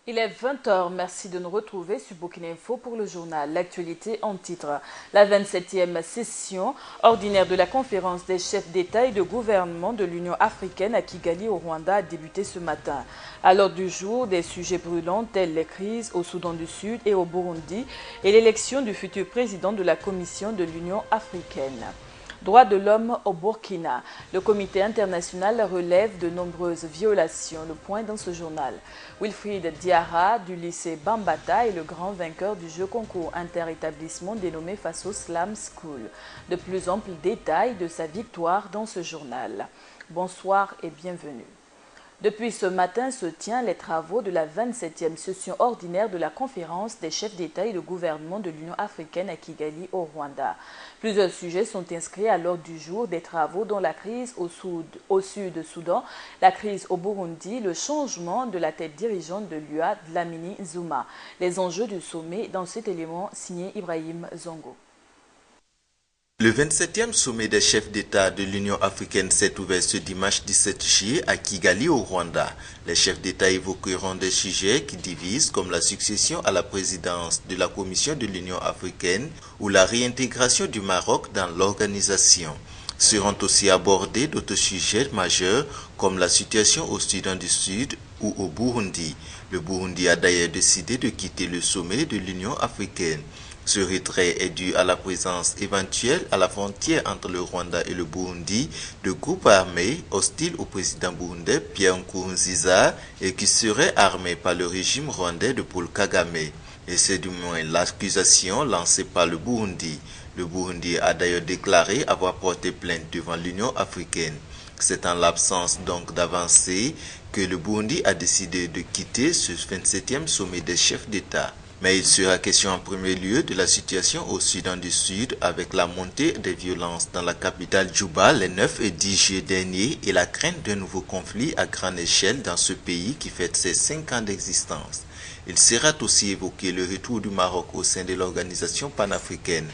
Il est 20 h, merci de nous retrouver sur Burkina Info pour le journal. L'actualité en titre. La 27e session ordinaire de la conférence des chefs d'État et de gouvernement de l'Union africaine à Kigali au Rwanda a débuté ce matin. À l'ordre du jour, des sujets brûlants tels les crises au Soudan du Sud et au Burundi et l'élection du futur président de la Commission de l'Union africaine. Droits de l'homme au Burkina. Le comité international relève de nombreuses violations. Le point dans ce journal. Wilfried Diarra du lycée Bambata est le grand vainqueur du jeu concours inter-établissement dénommé Faso Slam School. De plus amples détails de sa victoire dans ce journal. Bonsoir et bienvenue. Depuis ce matin se tiennent les travaux de la 27e session ordinaire de la conférence des chefs d'État et de gouvernement de l'Union africaine à Kigali au Rwanda. Plusieurs sujets sont inscrits à l'ordre du jour des travaux dont la crise au Sud-Soudan, la crise au Burundi, le changement de la tête dirigeante de l'UA, Dlamini Zuma. Les enjeux du sommet dans cet élément signé Ibrahim Zongo. Le 27e sommet des chefs d'État de l'Union africaine s'est ouvert ce dimanche 17 juillet à Kigali au Rwanda. Les chefs d'État évoqueront des sujets qui divisent comme la succession à la présidence de la Commission de l'Union africaine ou la réintégration du Maroc dans l'organisation. Seront aussi abordés d'autres sujets majeurs comme la situation au Soudan du Sud ou au Burundi. Le Burundi a d'ailleurs décidé de quitter le sommet de l'Union africaine. Ce retrait est dû à la présence éventuelle à la frontière entre le Rwanda et le Burundi de groupes armés hostiles au président burundais Pierre Nkurunziza et qui seraient armés par le régime rwandais de Paul Kagame. Et c'est du moins l'accusation lancée par le Burundi. Le Burundi a d'ailleurs déclaré avoir porté plainte devant l'Union africaine. C'est en l'absence donc d'avancée que le Burundi a décidé de quitter ce 27e sommet des chefs d'État. Mais il sera question en premier lieu de la situation au Soudan du Sud avec la montée des violences dans la capitale Djouba les 9 et 10 juillet dernier et la crainte d'un nouveau conflit à grande échelle dans ce pays qui fête ses 5 ans d'existence. Il sera aussi évoqué le retour du Maroc au sein de l'organisation panafricaine.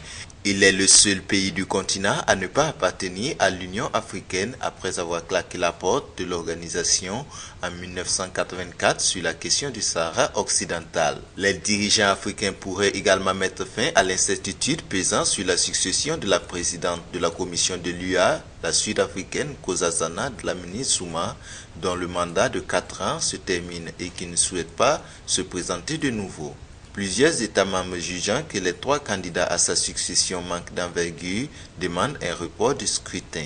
Il est le seul pays du continent à ne pas appartenir à l'Union africaine après avoir claqué la porte de l'organisation en 1984 sur la question du Sahara occidental. Les dirigeants africains pourraient également mettre fin à l'incertitude pesant sur la succession de la présidente de la commission de l'UA, la sud-africaine Nkosazana Dlamini Zuma, dont le mandat de 4 ans se termine et qui ne souhaite pas se présenter de nouveau. Plusieurs États membres jugeant que les 3 candidats à sa succession manquent d'envergure demandent un report du scrutin.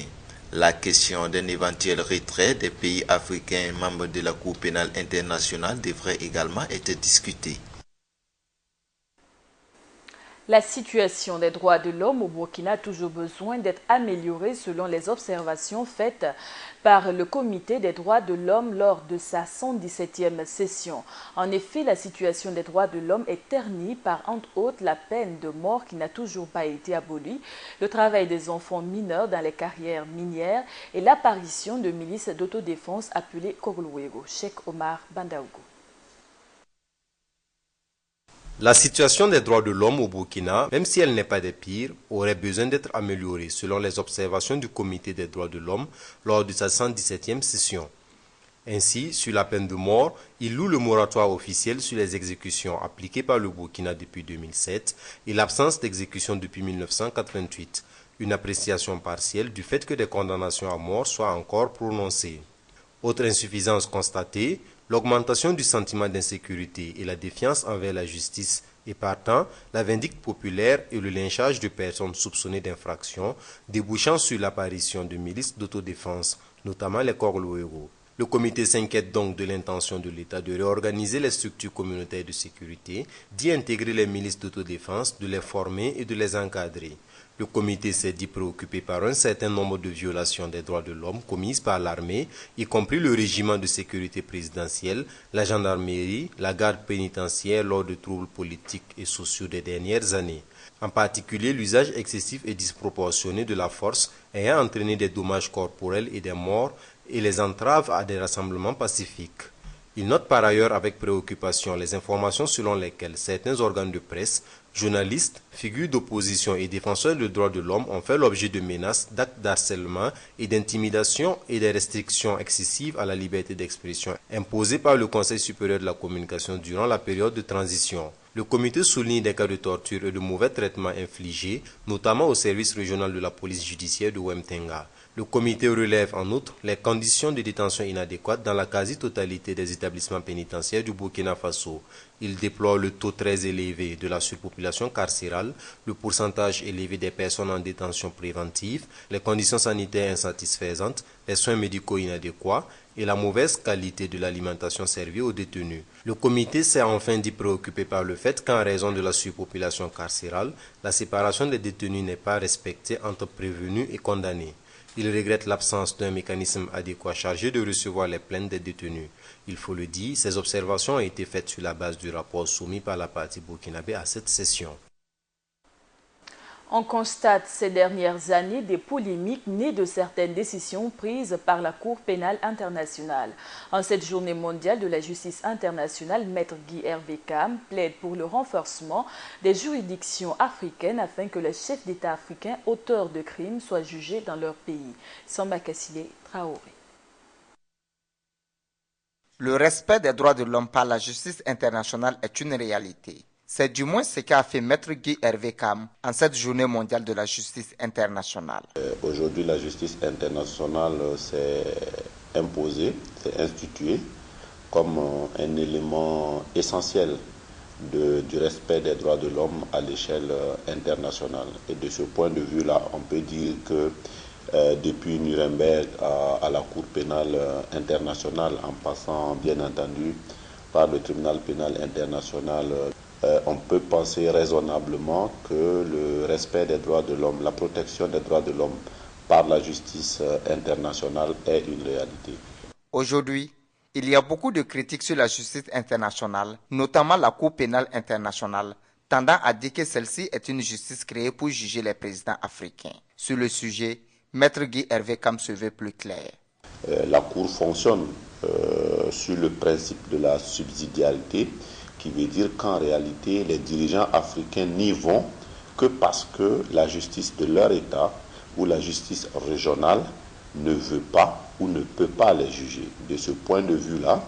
La question d'un éventuel retrait des pays africains membres de la Cour pénale internationale devrait également être discutée. La situation des droits de l'homme au Burkina a toujours besoin d'être améliorée selon les observations faites par le Comité des droits de l'homme lors de sa 117e session. En effet, la situation des droits de l'homme est ternie par, entre autres, la peine de mort qui n'a toujours pas été abolie, le travail des enfants mineurs dans les carrières minières et l'apparition de milices d'autodéfense appelées Kogluwego. Cheikh Omar Bandaogo. La situation des droits de l'homme au Burkina, même si elle n'est pas des pires, aurait besoin d'être améliorée selon les observations du Comité des droits de l'homme lors de sa 117e session. Ainsi, sur la peine de mort, il loue le moratoire officiel sur les exécutions appliquées par le Burkina depuis 2007 et l'absence d'exécution depuis 1988, une appréciation partielle du fait que des condamnations à mort soient encore prononcées. Autre insuffisance constatée, l'augmentation du sentiment d'insécurité et la défiance envers la justice et partant la vindicte populaire et le lynchage de personnes soupçonnées d'infractions débouchant sur l'apparition de milices d'autodéfense, notamment les Kogluwego. Le comité s'inquiète donc de l'intention de l'État de réorganiser les structures communautaires de sécurité, d'y intégrer les milices d'autodéfense, de les former et de les encadrer. Le comité s'est dit préoccupé par un certain nombre de violations des droits de l'homme commises par l'armée, y compris le régiment de sécurité présidentielle, la gendarmerie, la garde pénitentiaire lors de troubles politiques et sociaux des dernières années. En particulier, l'usage excessif et disproportionné de la force ayant entraîné des dommages corporels et des morts et les entraves à des rassemblements pacifiques. Il note par ailleurs avec préoccupation les informations selon lesquelles certains organes de presse, journalistes, figures d'opposition et défenseurs des droits de l'homme ont fait l'objet de menaces, d'actes d'harcèlement et d'intimidation et des restrictions excessives à la liberté d'expression imposées par le Conseil supérieur de la communication durant la période de transition. Le comité souligne des cas de torture et de mauvais traitements infligés, notamment au service régional de la police judiciaire de Wemtenga. Le comité relève en outre les conditions de détention inadéquates dans la quasi-totalité des établissements pénitentiaires du Burkina Faso. Il déplore le taux très élevé de la surpopulation carcérale, le pourcentage élevé des personnes en détention préventive, les conditions sanitaires insatisfaisantes, les soins médicaux inadéquats et la mauvaise qualité de l'alimentation servie aux détenus. Le comité s'est enfin dit préoccupé par le fait qu'en raison de la surpopulation carcérale, la séparation des détenus n'est pas respectée entre prévenus et condamnés. Il regrette l'absence d'un mécanisme adéquat chargé de recevoir les plaintes des détenus. Il faut le dire, ces observations ont été faites sur la base du rapport soumis par la partie burkinabé à cette session. On constate ces dernières années des polémiques nées de certaines décisions prises par la Cour pénale internationale. En cette journée mondiale de la justice internationale, Maître Guy Hervé Kam plaide pour le renforcement des juridictions africaines afin que les chefs d'État africains auteurs de crimes soient jugés dans leur pays. Samba Kassile Traoré. Le respect des droits de l'homme par la justice internationale est une réalité. C'est du moins ce qu'a fait Maître Guy Hervé Kam en cette journée mondiale de la justice internationale. Aujourd'hui, la justice internationale s'est imposée, s'est instituée comme un élément essentiel du respect des droits de l'homme à l'échelle internationale. Et de ce point de vue-là, on peut dire que depuis Nuremberg à la Cour pénale internationale, en passant bien entendu par le tribunal pénal international, on peut penser raisonnablement que le respect des droits de l'homme, la protection des droits de l'homme par la justice internationale est une réalité. Aujourd'hui, il y a beaucoup de critiques sur la justice internationale, notamment la Cour pénale internationale, tendant à dire que celle-ci est une justice créée pour juger les présidents africains. Sur le sujet, Maître Guy Hervé Kam se veut plus clair. La Cour fonctionne sur le principe de la subsidiarité, qui veut dire qu'en réalité, les dirigeants africains n'y vont que parce que la justice de leur État ou la justice régionale ne veut pas ou ne peut pas les juger. De ce point de vue-là,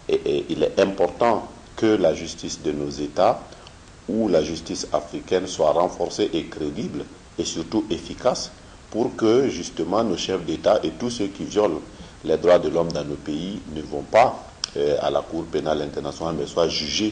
il est important que la justice de nos États ou la justice africaine soit renforcée et crédible et surtout efficace pour que justement nos chefs d'État et tous ceux qui violent les droits de l'homme dans nos pays ne vont pas à la Cour pénale internationale, mais soient jugés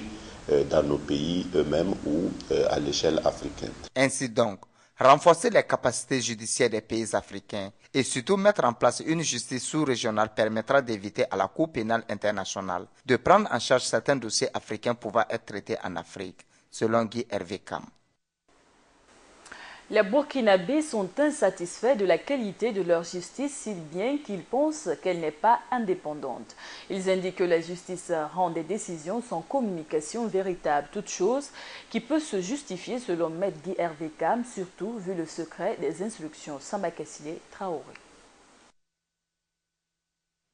dans nos pays eux-mêmes ou à l'échelle africaine. Ainsi donc, renforcer les capacités judiciaires des pays africains et surtout mettre en place une justice sous-régionale permettra d'éviter à la Cour pénale internationale de prendre en charge certains dossiers africains pouvant être traités en Afrique, selon Guy Hervé Kam. Les Burkinabés sont insatisfaits de la qualité de leur justice, si bien qu'ils pensent qu'elle n'est pas indépendante. Ils indiquent que la justice rend des décisions sans communication véritable, toute chose qui peut se justifier selon Maître Guy Hervé Kam, surtout vu le secret des instructions. Samba Kassile Traoré.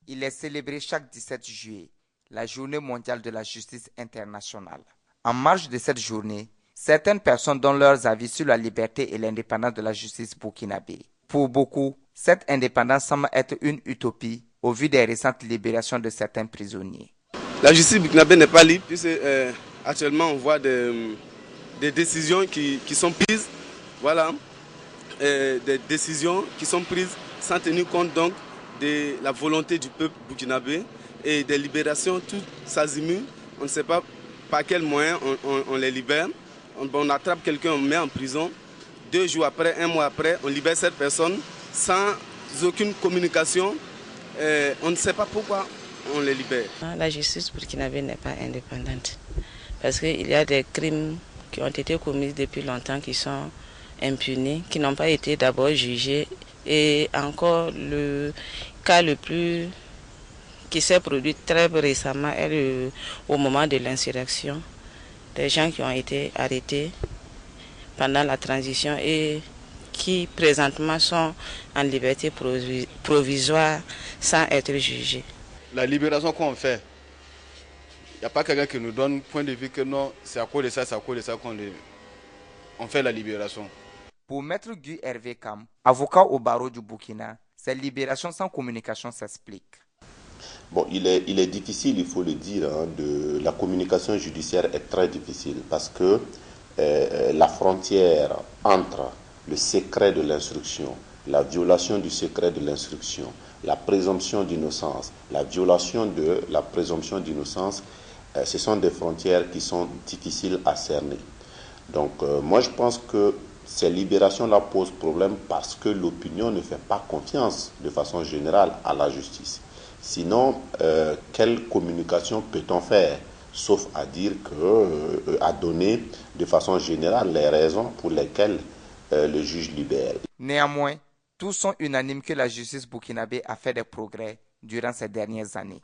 Il est célébré chaque 17 juillet, la journée mondiale de la justice internationale. En marge de cette journée, certaines personnes donnent leurs avis sur la liberté et l'indépendance de la justice burkinabé. Pour beaucoup, cette indépendance semble être une utopie au vu des récentes libérations de certains prisonniers. La justice burkinabé n'est pas libre, puisque actuellement on voit des décisions qui sont prises, voilà, des décisions qui sont prises sans tenir compte donc de la volonté du peuple burkinabé et des libérations tout s'azimut. On ne sait pas par quels moyens on les libère. On attrape quelqu'un, on met en prison. 2 jours après, 1 mois après, on libère cette personne sans aucune communication. On ne sait pas pourquoi on les libère. La justice burkinabé n'est pas indépendante parce qu'il y a des crimes qui ont été commis depuis longtemps qui sont impunis, qui n'ont pas été d'abord jugés. Et encore le cas le plus qui s'est produit très récemment est au moment de l'insurrection. Des gens qui ont été arrêtés pendant la transition et qui présentement sont en liberté provisoire sans être jugés. La libération qu'on fait n'y a pas quelqu'un qui nous donne point de vue que non, c'est à cause de ça qu'on fait la libération. Pour Maître Guy Hervé Kam, avocat au barreau du Burkina, cette libération sans communication s'explique. Bon, il est difficile, il faut le dire, la communication judiciaire est très difficile parce que la frontière entre le secret de l'instruction, la violation du secret de l'instruction, la présomption d'innocence, la violation de la présomption d'innocence, ce sont des frontières qui sont difficiles à cerner. Donc moi je pense que ces libérations-là posent problème parce que l'opinion ne fait pas confiance de façon générale à la justice. Sinon, quelle communication peut-on faire, sauf à dire à donner de façon générale les raisons pour lesquelles le juge libère. Néanmoins, tous sont unanimes que la justice burkinabé a fait des progrès durant ces dernières années.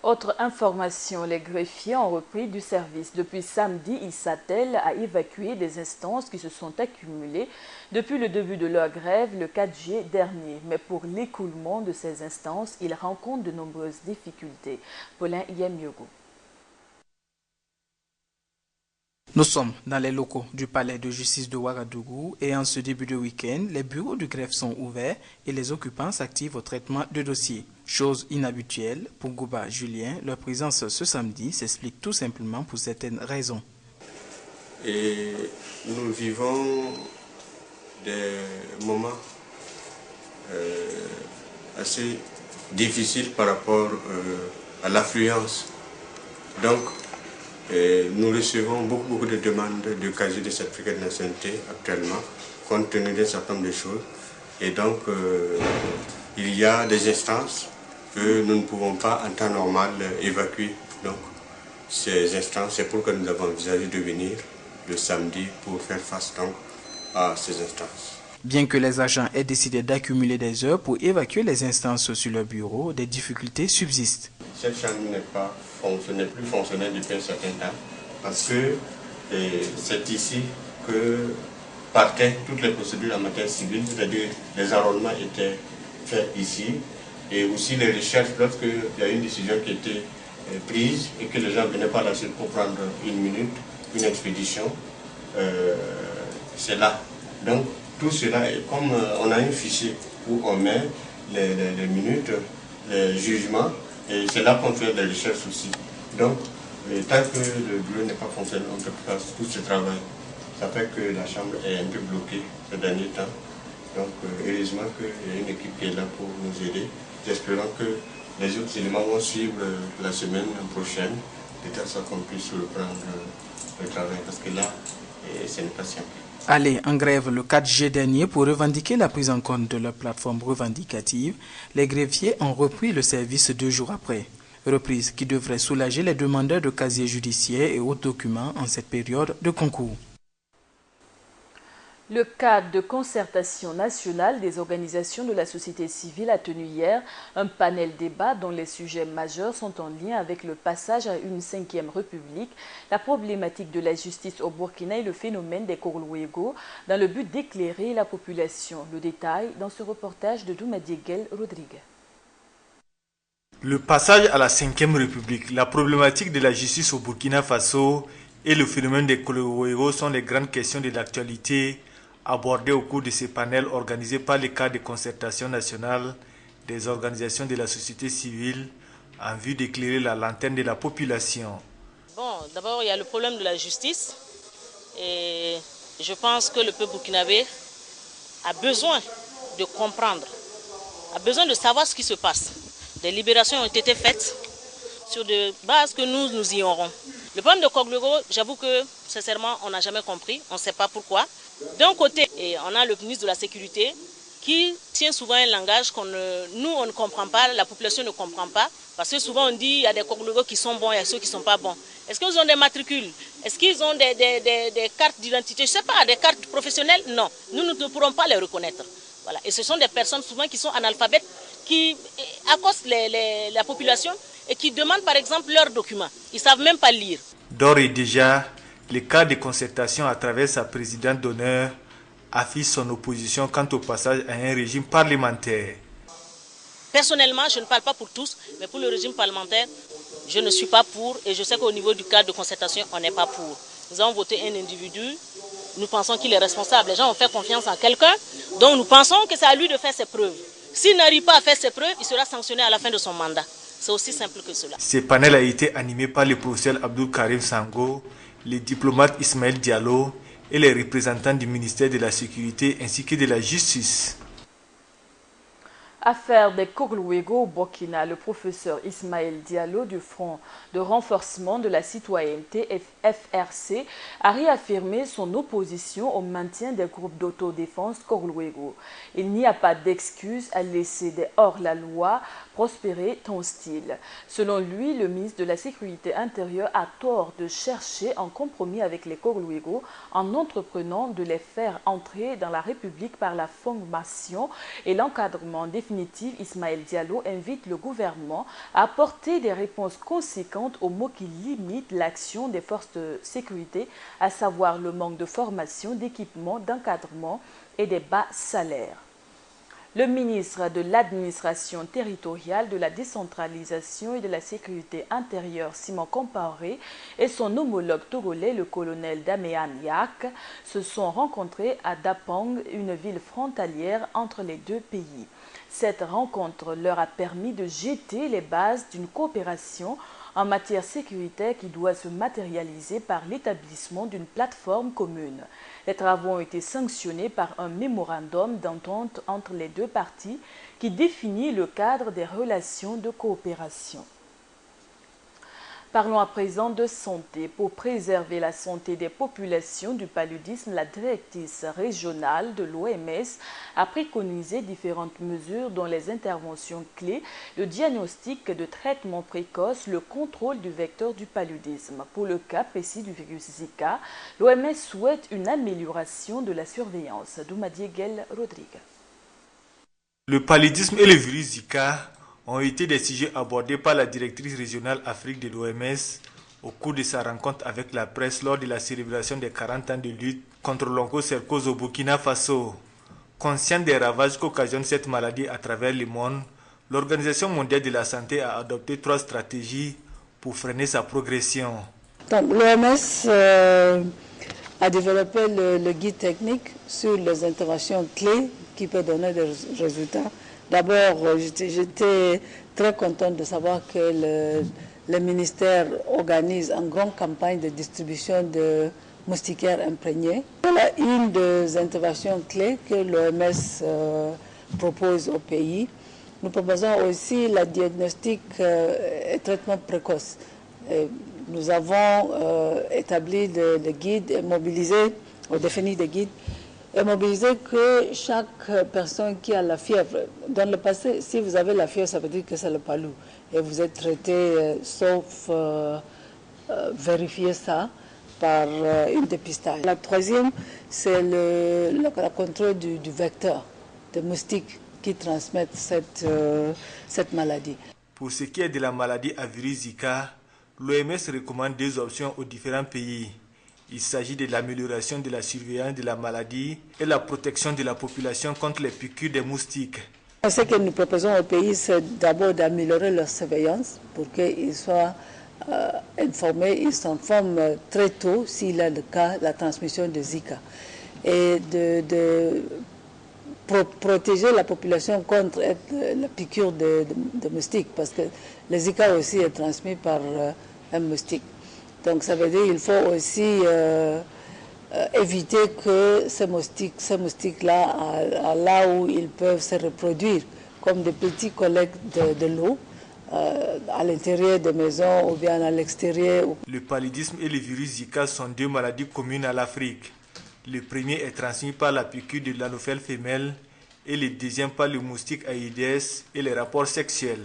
Autre information, les greffiers ont repris du service. Depuis samedi, ils s'attellent à évacuer des instances qui se sont accumulées depuis le début de leur grève le 4 juillet dernier. Mais pour l'écoulement de ces instances, ils rencontrent de nombreuses difficultés. Paulin Yamiogo. Nous sommes dans les locaux du palais de justice de Ouagadougou et en ce début de week-end, les bureaux de greffe sont ouverts et les occupants s'activent au traitement de dossiers. Chose inhabituelle pour Gouba Julien, leur présence ce samedi s'explique tout simplement pour certaines raisons. Et nous vivons des moments assez difficiles par rapport à l'affluence. Donc, nous recevons beaucoup de demandes de casier de certificat de nationalité actuellement, compte tenu d'un certain nombre de choses. Et donc, il y a des instances que nous ne pouvons pas en temps normal évacuer. Donc, ces instances, c'est pourquoi nous avons envisagé de venir le samedi pour faire face donc à ces instances. Bien que les agents aient décidé d'accumuler des heures pour évacuer les instances sur leur bureau, des difficultés subsistent. Cette chambre n'est plus fonctionnelle depuis un certain temps parce que c'est ici que partaient toutes les procédures en matière civile, c'est-à-dire les enrôlements étaient faits ici et aussi les recherches lorsqu'il y a une décision qui était prise et que les gens venaient par la suite pour prendre une minute, une expédition, c'est là. Donc tout cela, comme on a un fichier où on met les minutes, les jugements, et c'est là qu'on fait des recherches aussi. Donc, tant que le bureau n'est pas fonctionnel, on ne peut pas faire tout ce travail. Ça fait que la chambre est un peu bloquée ces derniers temps. Donc, heureusement qu'il y a une équipe qui est là pour nous aider. J'espère que les autres éléments vont suivre la semaine prochaine, de telle sorte qu'on puisse reprendre le travail. Parce que là, ce n'est pas simple. Allés en grève le 4 juillet dernier pour revendiquer la prise en compte de leur plateforme revendicative, les greffiers ont repris le service 2 jours après. Reprise qui devrait soulager les demandeurs de casiers judiciaires et autres documents en cette période de concours. Le cadre de concertation nationale des organisations de la société civile a tenu hier un panel débat dont les sujets majeurs sont en lien avec le passage à une 5e république, la problématique de la justice au Burkina et le phénomène des Korlouego dans le but d'éclairer la population. Le détail dans ce reportage de Doumadiegel Rodrigue. Le passage à la 5e république, la problématique de la justice au Burkina Faso et le phénomène des Korlouego sont les grandes questions de l'actualité abordées au cours de ces panels organisés par le cadre de concertation nationale des organisations de la société civile en vue d'éclairer la lanterne de la population. Bon, d'abord, il y a le problème de la justice et je pense que le peuple burkinabé a besoin de comprendre, a besoin de savoir ce qui se passe. Des libérations ont été faites sur des bases que nous ignorons. Le problème de Korlouego, j'avoue que sincèrement, on n'a jamais compris, on ne sait pas pourquoi. D'un côté, on a le ministre de la Sécurité qui tient souvent un langage qu'on nous, on ne comprend pas, la population ne comprend pas. Parce que souvent on dit qu'il y a des Korlouego qui sont bons et ceux qui ne sont pas bons. Est-ce qu'ils ont des matricules? Est-ce qu'ils ont des cartes d'identité? Je ne sais pas, des cartes professionnelles? Non, nous ne pourrons pas les reconnaître. Voilà. Et ce sont des personnes souvent qui sont analphabètes, qui accostent la population et qui demandent par exemple leurs documents. Ils ne savent même pas lire. D'ores et déjà, le cadre de concertation à travers sa présidente d'honneur affiche son opposition quant au passage à un régime parlementaire. Personnellement, je ne parle pas pour tous, mais pour le régime parlementaire, je ne suis pas pour et je sais qu'au niveau du cadre de concertation, on n'est pas pour. Nous avons voté un individu, nous pensons qu'il est responsable. Les gens ont fait confiance en quelqu'un, donc nous pensons que c'est à lui de faire ses preuves. S'il n'arrive pas à faire ses preuves, il sera sanctionné à la fin de son mandat. C'est aussi simple que cela. Ce panel a été animé par le professeur Abdul Karim Sango, les diplomates Ismaël Diallo et les représentants du ministère de la Sécurité ainsi que de la Justice. Affaire des Koglouego au Burkina, le professeur Ismaël Diallo du Front de renforcement de la citoyenneté FRC a réaffirmé son opposition au maintien des groupes d'autodéfense Koglouego. Il n'y a pas d'excuse à laisser des hors-la-loi prospérer, ton-style. Selon lui, le ministre de la Sécurité intérieure a tort de chercher un compromis avec les Koglouego en entreprenant de les faire entrer dans la République par la formation et l'encadrement définitif. Ismaël Diallo invite le gouvernement à apporter des réponses conséquentes aux maux qui limitent l'action des forces de sécurité, à savoir le manque de formation, d'équipement, d'encadrement et des bas salaires. Le ministre de l'Administration territoriale, de la décentralisation et de la sécurité intérieure, Simon Compaoré, et son homologue togolais, le colonel Daméan Yak, se sont rencontrés à Dapang, une ville frontalière entre les deux pays. Cette rencontre leur a permis de jeter les bases d'une coopération en matière sécuritaire qui doit se matérialiser par l'établissement d'une plateforme commune. Les travaux ont été sanctionnés par un mémorandum d'entente entre les deux parties qui définit le cadre des relations de coopération. Parlons à présent de santé. Pour préserver la santé des populations du paludisme, la directrice régionale de l'OMS a préconisé différentes mesures dont les interventions clés, le diagnostic de traitement précoce, le contrôle du vecteur du paludisme. Pour le cas précis du virus Zika, l'OMS souhaite une amélioration de la surveillance. Doumadié Guel Rodrigue. Le paludisme et le virus Zika ont été des sujets abordés par la directrice régionale Afrique de l'OMS au cours de sa rencontre avec la presse lors de la célébration des 40 ans de lutte contre l'onchocercose au Burkina Faso. Consciente des ravages qu'occasionne cette maladie à travers le monde, l'Organisation mondiale de la santé a adopté 3 stratégies pour freiner sa progression. L'OMS a développé le guide technique sur les interventions clés qui peuvent donner des résultats. D'abord, j'étais très contente de savoir que le ministère organise une grande campagne de distribution de moustiquaires imprégnés. Voilà une des interventions clés que l'OMS propose au pays. Nous proposons aussi le diagnostic et traitement précoce. Nous avons établi le guide et mobilisé, ou défini des guides, et mobiliser que chaque personne qui a la fièvre, dans le passé, si vous avez la fièvre, ça veut dire que c'est le palud. Et vous êtes traité, sauf vérifier ça par une dépistage. La troisième, c'est le contrôle du vecteur, des moustiques qui transmettent cette maladie. Pour ce qui est de la maladie à virus Zika, l'OMS recommande 2 options aux différents pays. Il s'agit de l'amélioration de la surveillance de la maladie et la protection de la population contre les piqûres des moustiques. Ce que nous proposons au pays, c'est d'abord d'améliorer leur surveillance pour qu'ils soient informés, ils s'informent très tôt s'il y a le cas, la transmission de Zika. Et de protéger la population contre la piqûre de moustiques, parce que le Zika aussi est transmis par un moustique. Donc ça veut dire qu'il faut aussi éviter que ces moustiques-là, là où ils peuvent se reproduire, comme des petits collègues de l'eau, à l'intérieur des maisons ou bien à l'extérieur. Le paludisme et le virus Zika sont 2 maladies communes à l'Afrique. Le premier est transmis par la piqûre de l'anophèle femelle et le deuxième par le moustique Aedes et les rapports sexuels.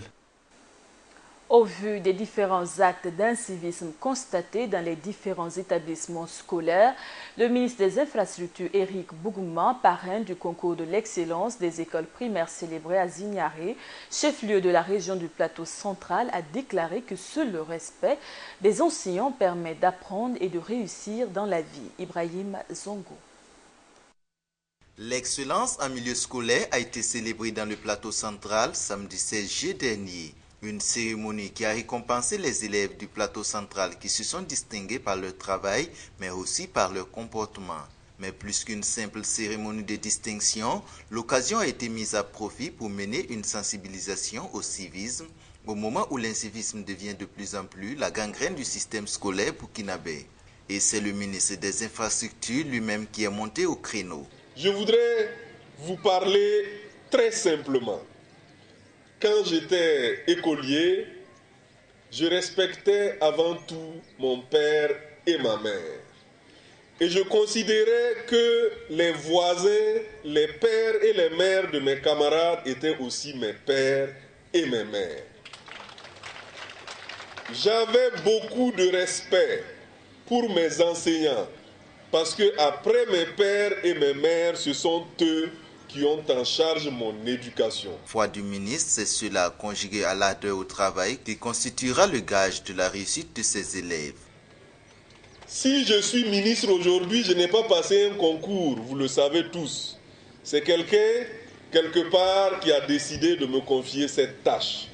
Au vu des différents actes d'incivisme constatés dans les différents établissements scolaires, le ministre des Infrastructures, Éric Bougouma, parrain du concours de l'excellence des écoles primaires célébrées à Zignaré, chef-lieu de la région du Plateau central, a déclaré que seul le respect des enseignants permet d'apprendre et de réussir dans la vie. Ibrahim Zongo. L'excellence en milieu scolaire a été célébrée dans le Plateau central samedi 16 juillet dernier. Une cérémonie qui a récompensé les élèves du plateau central qui se sont distingués par leur travail, mais aussi par leur comportement. Mais plus qu'une simple cérémonie de distinction, l'occasion a été mise à profit pour mener une sensibilisation au civisme, au moment où l'incivisme devient de plus en plus la gangrène du système scolaire burkinabé. Et c'est le ministre des Infrastructures lui-même qui est monté au créneau. Je voudrais vous parler très simplement. Quand j'étais écolier, je respectais avant tout mon père et ma mère. Et je considérais que les voisins, les pères et les mères de mes camarades étaient aussi mes pères et mes mères. J'avais beaucoup de respect pour mes enseignants, parce que après mes pères et mes mères, ce sont eux qui ont en charge mon éducation. Foi du ministre, c'est cela conjugué à l'ardeur au travail qui constituera le gage de la réussite de ses élèves. Si je suis ministre aujourd'hui, je n'ai pas passé un concours, vous le savez tous. C'est quelqu'un, quelque part, qui a décidé de me confier cette tâche.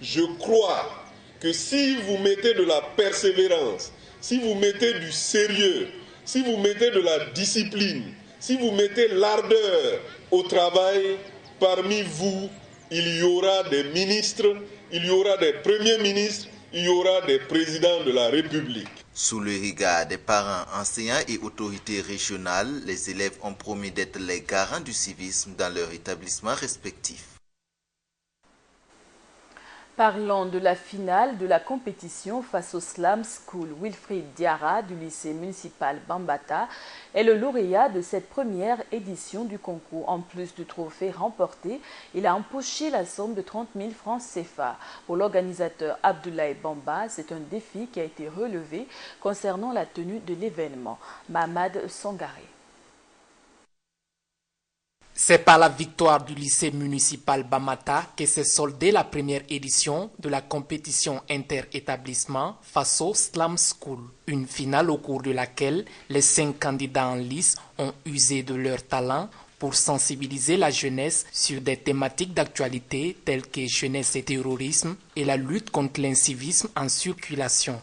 Je crois que si vous mettez de la persévérance, si vous mettez du sérieux, si vous mettez de la discipline, si vous mettez l'ardeur au travail, parmi vous, il y aura des ministres, il y aura des premiers ministres, il y aura des présidents de la République. Sous le regard des parents, enseignants et autorités régionales, les élèves ont promis d'être les garants du civisme dans leurs établissements respectifs. Parlons de la finale de la compétition face au Slam School. Wilfried Diarra du lycée municipal Bambata est le lauréat de cette première édition du concours. En plus du trophée remporté, il a empoché la somme de 30 000 francs CFA. Pour l'organisateur Abdoulaye Bamba, c'est un défi qui a été relevé concernant la tenue de l'événement. Mamad Sangaré. C'est par la victoire du lycée municipal Bamata que s'est soldée la première édition de la compétition inter-établissement face au Slam School. Une finale au cours de laquelle les 5 candidats en lice ont usé de leur talent pour sensibiliser la jeunesse sur des thématiques d'actualité telles que jeunesse et terrorisme et la lutte contre l'incivisme en circulation.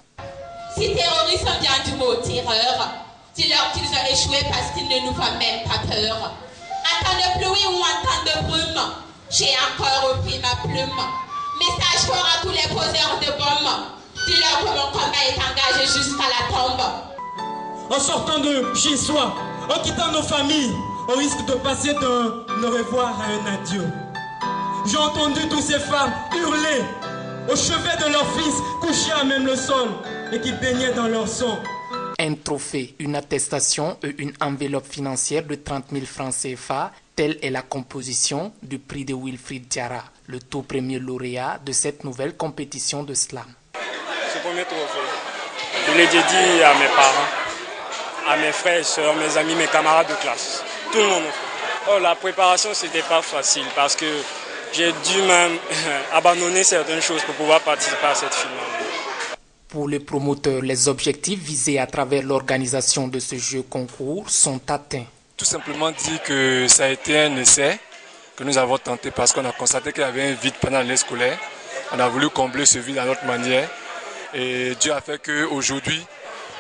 Si terrorisme vient du mot terreur, dis-leur qu'ils ont échoué parce qu'ils ne nous font même pas peur. En temps de pluie ou en temps de brume, j'ai encore repris ma plume. Message fort à tous les poseurs de bombes. Dis-leur que mon combat est engagé jusqu'à la tombe. En sortant de chez soi, en quittant nos familles, on risque de passer d'un au revoir à un adieu. J'ai entendu toutes ces femmes hurler au chevet de leurs fils, couchés à même le sol et qui baignaient dans leur sang. Un trophée, une attestation et une enveloppe financière de 30 000 francs CFA, telle est la composition du prix de Wilfried Diarra, le tout premier lauréat de cette nouvelle compétition de slam. Ce premier trophée, je l'ai dédié à mes parents, à mes frères et soeurs, mes amis, mes camarades de classe. Tout le monde. Oh, la préparation, c'était pas facile parce que j'ai dû même abandonner certaines choses pour pouvoir participer à cette finale. Pour les promoteurs, les objectifs visés à travers l'organisation de ce jeu concours sont atteints. Tout simplement dire que ça a été un essai que nous avons tenté parce qu'on a constaté qu'il y avait un vide pendant l'année scolaire. On a voulu combler ce vide à notre manière. Et Dieu a fait qu'aujourd'hui,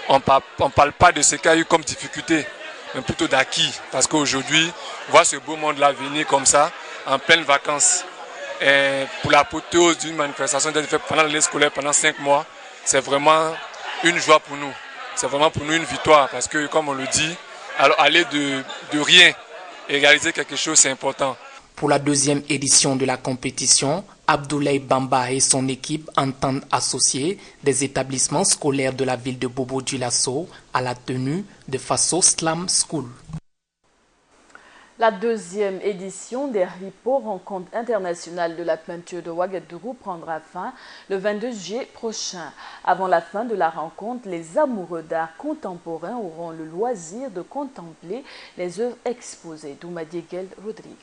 on ne parle pas de ce qu'il y a eu comme difficulté, mais plutôt d'acquis. Parce qu'aujourd'hui, voir ce beau monde-là venir comme ça, en pleine vacances, et pour l'apothéose d'une manifestation d'être faite pendant l'année scolaire, pendant 5 mois, c'est vraiment une joie pour nous. C'est vraiment pour nous une victoire parce que, comme on le dit, alors aller de rien et réaliser quelque chose, c'est important. Pour la deuxième édition de la compétition, Abdoulaye Bamba et son équipe entendent associer des établissements scolaires de la ville de Bobo-Dioulasso à la tenue de Faso Slam School. La deuxième édition des RIPO, rencontre internationale de la peinture de Ouagadougou, prendra fin le 22 juillet prochain. Avant la fin de la rencontre, les amoureux d'art contemporain auront le loisir de contempler les œuvres exposées. Douma Diegel Rodrigue.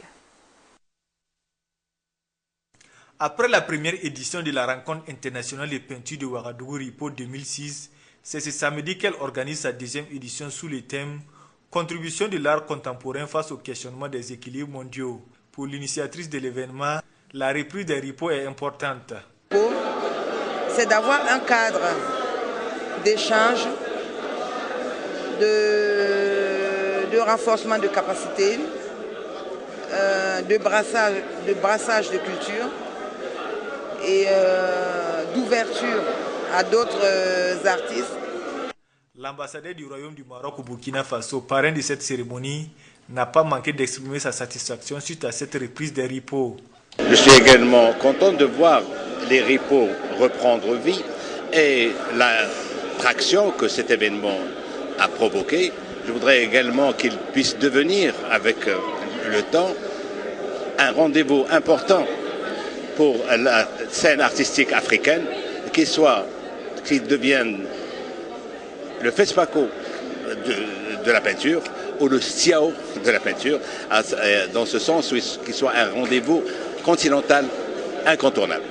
Après la première édition de la rencontre internationale de peinture de Ouagadougou RIPO 2006, c'est ce samedi qu'elle organise sa deuxième édition sous le thème Contribution de l'art contemporain face au questionnement des équilibres mondiaux. Pour l'initiatrice de l'événement, la reprise des RIPO est importante. c'est d'avoir un cadre d'échange, de renforcement de capacité, de brassage de culture et d'ouverture à d'autres artistes. L'ambassadeur du Royaume du Maroc au Burkina Faso, parrain de cette cérémonie, n'a pas manqué d'exprimer sa satisfaction suite à cette reprise des ripos. Je suis également content de voir les ripos reprendre vie et la traction que cet événement a provoqué. Je voudrais également qu'il puisse devenir, avec le temps, un rendez-vous important pour la scène artistique africaine, qu'il devienne le FESPACO de la peinture ou le STIAO de la peinture, dans ce sens qu'il soit un rendez-vous continental incontournable.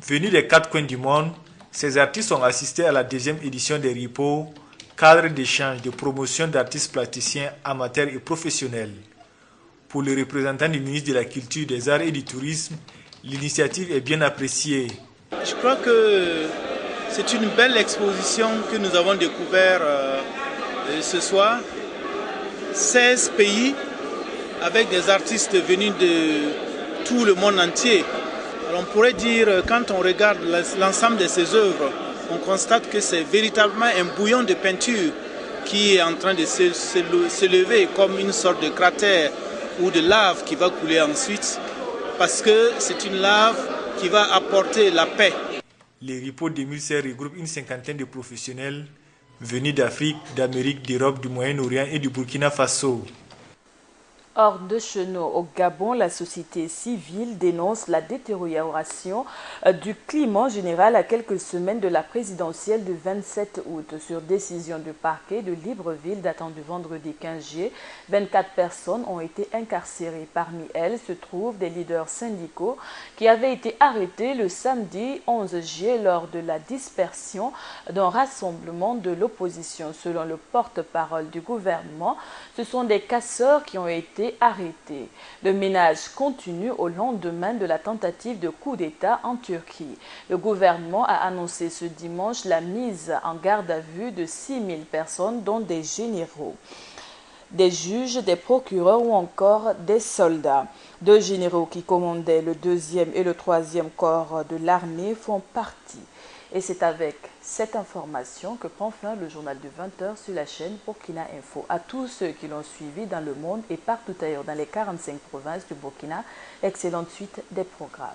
Venus des 4 coins du monde, ces artistes ont assisté à la 2e édition des RIPO, cadre d'échange, de promotion d'artistes plasticiens amateurs et professionnels. Pour le représentant du ministre de la Culture, des Arts et du Tourisme, l'initiative est bien appréciée. Je crois que c'est une belle exposition que nous avons découverte ce soir. 16 pays avec des artistes venus de tout le monde entier. Alors on pourrait dire, quand on regarde l'ensemble de ces œuvres, on constate que c'est véritablement un bouillon de peinture qui est en train de s'élever comme une sorte de cratère ou de lave qui va couler ensuite, parce que c'est une lave qui va apporter la paix. Les RIPO 2016 regroupent une 50aine de professionnels venus d'Afrique, d'Amérique, d'Europe, du Moyen-Orient et du Burkina Faso. Hors de Chenot, au Gabon, la société civile dénonce la détérioration du climat général à quelques semaines de la présidentielle du 27 août. Sur décision du parquet de Libreville datant du vendredi 15 juillet, 24 personnes ont été incarcérées. Parmi elles se trouvent des leaders syndicaux qui avaient été arrêtés le samedi 11 juillet lors de la dispersion d'un rassemblement de l'opposition. Selon le porte-parole du gouvernement, ce sont des casseurs qui ont été arrêtés. Le ménage continue au lendemain de la tentative de coup d'État en Turquie. Le gouvernement a annoncé ce dimanche la mise en garde à vue de 6000 personnes, dont des généraux, des juges, des procureurs ou encore des soldats. 2 généraux qui commandaient le 2e et le 3e corps de l'armée font partie. Et c'est avec cette information que prend fin le journal de 20h sur la chaîne Burkina Info. À tous ceux qui l'ont suivi dans le monde et partout ailleurs dans les 45 provinces du Burkina, excellente suite des programmes.